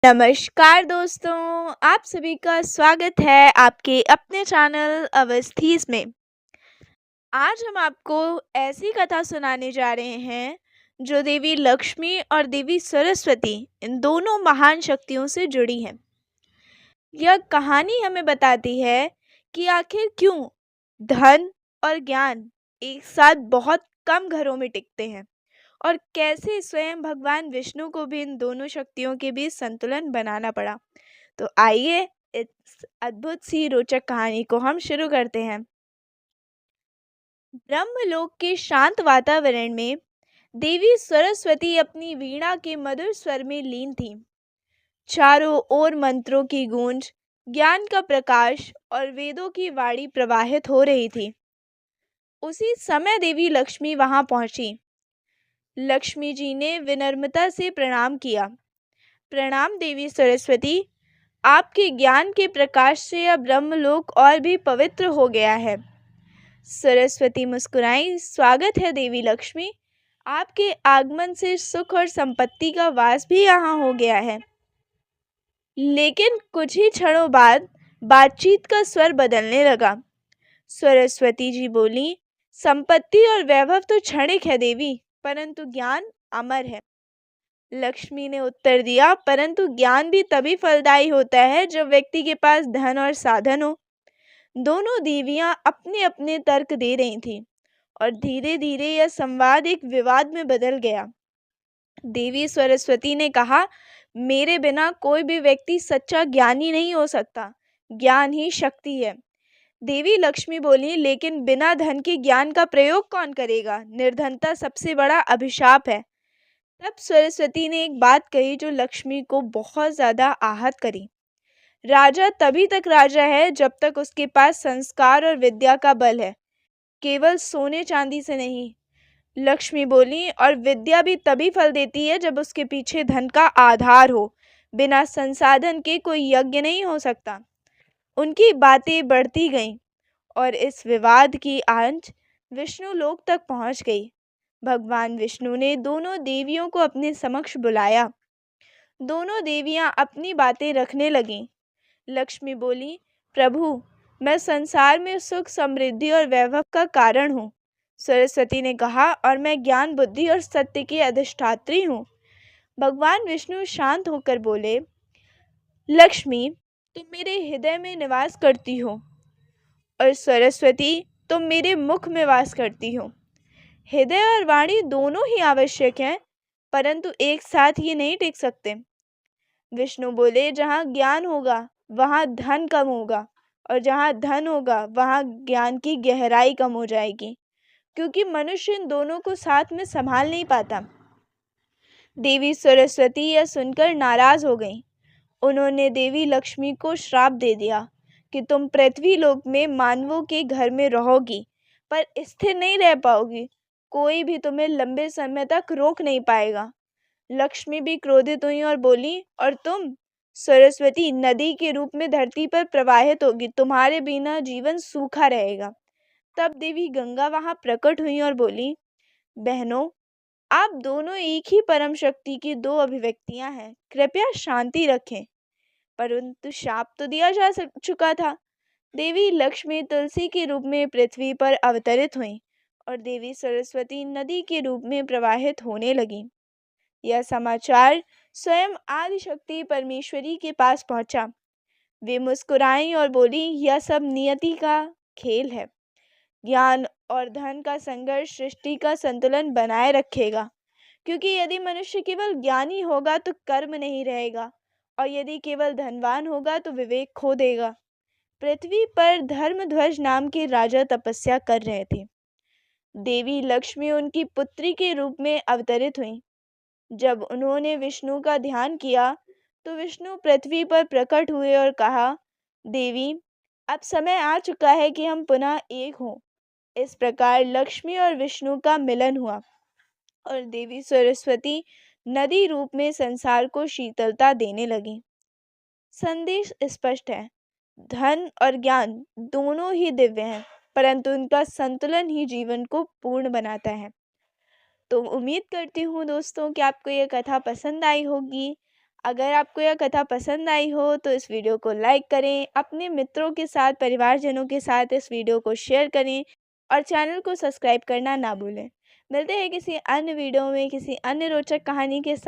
नमस्कार दोस्तों, आप सभी का स्वागत है आपके अपने चैनल अवस्थीज में। आज हम आपको ऐसी कथा सुनाने जा रहे हैं जो देवी लक्ष्मी और देवी सरस्वती इन दोनों महान शक्तियों से जुड़ी है। यह कहानी हमें बताती है कि आखिर क्यों धन और ज्ञान एक साथ बहुत कम घरों में टिकते हैं और कैसे स्वयं भगवान विष्णु को भी इन दोनों शक्तियों के बीच संतुलन बनाना पड़ा। तो आइए इस अद्भुत सी रोचक कहानी को हम शुरू करते हैं। ब्रह्मलोक के शांत वातावरण में देवी सरस्वती अपनी वीणा के मधुर स्वर में लीन थी। चारों ओर मंत्रों की गूंज, ज्ञान का प्रकाश और वेदों की वाणी प्रवाहित हो रही थी। उसी समय देवी लक्ष्मी वहां पहुंची। लक्ष्मी जी ने विनम्रता से प्रणाम किया। प्रणाम देवी सरस्वती, आपके ज्ञान के प्रकाश से यह ब्रह्मलोक और भी पवित्र हो गया है। सरस्वती मुस्कुराई। स्वागत है देवी लक्ष्मी, आपके आगमन से सुख और संपत्ति का वास भी यहाँ हो गया है। लेकिन कुछ ही क्षणों बाद बातचीत का स्वर बदलने लगा। सरस्वती जी बोली, संपत्ति और वैभव तो क्षणिक है देवी, परंतु ज्ञान अमर है। लक्ष्मी ने उत्तर दिया, परंतु ज्ञान भी तभी फलदायी होता है जब व्यक्ति के पास धन और साधन हो। दोनों देवियां अपने अपने तर्क दे रही थीं और धीरे धीरे यह संवाद एक विवाद में बदल गया। देवी सरस्वती ने कहा, मेरे बिना कोई भी व्यक्ति सच्चा ज्ञानी नहीं हो सकता। ज्ञान ही शक्ति है। देवी लक्ष्मी बोली, लेकिन बिना धन के ज्ञान का प्रयोग कौन करेगा? निर्धनता सबसे बड़ा अभिशाप है। तब सरस्वती ने एक बात कही जो लक्ष्मी को बहुत ज्यादा आहत करी। राजा तभी तक राजा है जब तक उसके पास संस्कार और विद्या का बल है, केवल सोने चांदी से नहीं। लक्ष्मी बोली, और विद्या भी तभी फल देती है जब उसके पीछे धन का आधार हो। बिना संसाधन के कोई यज्ञ नहीं हो सकता। उनकी बातें बढ़ती गईं और इस विवाद की आंच विष्णु लोक तक पहुंच गई। भगवान विष्णु ने दोनों देवियों को अपने समक्ष बुलाया। दोनों देवियां अपनी बातें रखने लगीं। लक्ष्मी बोली, प्रभु, मैं संसार में सुख, समृद्धि और वैभव का कारण हूँ। सरस्वती ने कहा, और मैं ज्ञान, बुद्धि और सत्य की अधिष्ठात्री हूँ। भगवान विष्णु शांत होकर बोले, लक्ष्मी, तुम मेरे हृदय में निवास करती हो, और सरस्वती, तुम मेरे मुख में वास करती हो। हृदय और वाणी दोनों ही आवश्यक हैं, परंतु एक साथ ये नहीं टिक सकते। विष्णु बोले, जहाँ ज्ञान होगा वहाँ धन कम होगा, और जहाँ धन होगा वहाँ ज्ञान की गहराई कम हो जाएगी, क्योंकि मनुष्य इन दोनों को साथ में संभाल नहीं पाता। देवी सरस्वती यह सुनकर नाराज हो गई। उन्होंने देवी लक्ष्मी को श्राप दे दिया कि तुम पृथ्वी लोक में मानवों के घर में रहोगी, पर स्थिर नहीं रह पाओगी। कोई भी तुम्हें लंबे समय तक रोक नहीं पाएगा। लक्ष्मी भी क्रोधित हुई और बोली, और तुम सरस्वती नदी के रूप में धरती पर प्रवाहित होगी, तुम्हारे बिना जीवन सूखा रहेगा। तब देवी गंगा वहां प्रकट हुई और बोली, बहनों, आप दोनों एक ही परम शक्ति की दो अभिव्यक्तियां हैं, कृपया शांति रखें। परंतु शाप तो दिया जा चुका था। देवी लक्ष्मी तुलसी के रूप में पृथ्वी पर अवतरित हुई और देवी सरस्वती नदी के रूप में प्रवाहित होने लगी। यह समाचार स्वयं आदिशक्ति परमेश्वरी के पास पहुंचा। वे मुस्कुराई और बोली, यह सब नियति का खेल है। ज्ञान और धन का संघर्ष सृष्टि का संतुलन बनाए रखेगा, क्योंकि यदि मनुष्य केवल ज्ञानी होगा तो कर्म नहीं रहेगा, और यदि केवल धनवान होगा तो विवेक खो देगा। पृथ्वी पर धर्मध्वज नाम के राजा तपस्या कर रहे थे। देवी लक्ष्मी उनकी पुत्री के रूप में अवतरित हुई। जब उन्होंने विष्णु का ध्यान किया तो विष्णु पृथ्वी पर प्रकट हुए और कहा, देवी, अब समय आ चुका है कि हम पुनः एक हों। इस प्रकार लक्ष्मी और विष्णु का मिलन हुआ और देवी सरस्वती नदी रूप में संसार को शीतलता देने लगी। संदेश स्पष्ट है, धन और ज्ञान दोनों ही दिव्य हैं, परंतु उनका संतुलन ही जीवन को पूर्ण बनाता है। तो उम्मीद करती हूँ दोस्तों कि आपको ये कथा पसंद आई होगी। अगर आपको यह कथा पसंद आई हो तो इस वीडियो को लाइक करें, अपने मित्रों के साथ, परिवारजनों के साथ इस वीडियो को शेयर करें और चैनल को सब्सक्राइब करना ना भूलें। मिलते हैं किसी अन्य वीडियो में किसी अन्य रोचक कहानी के साथ।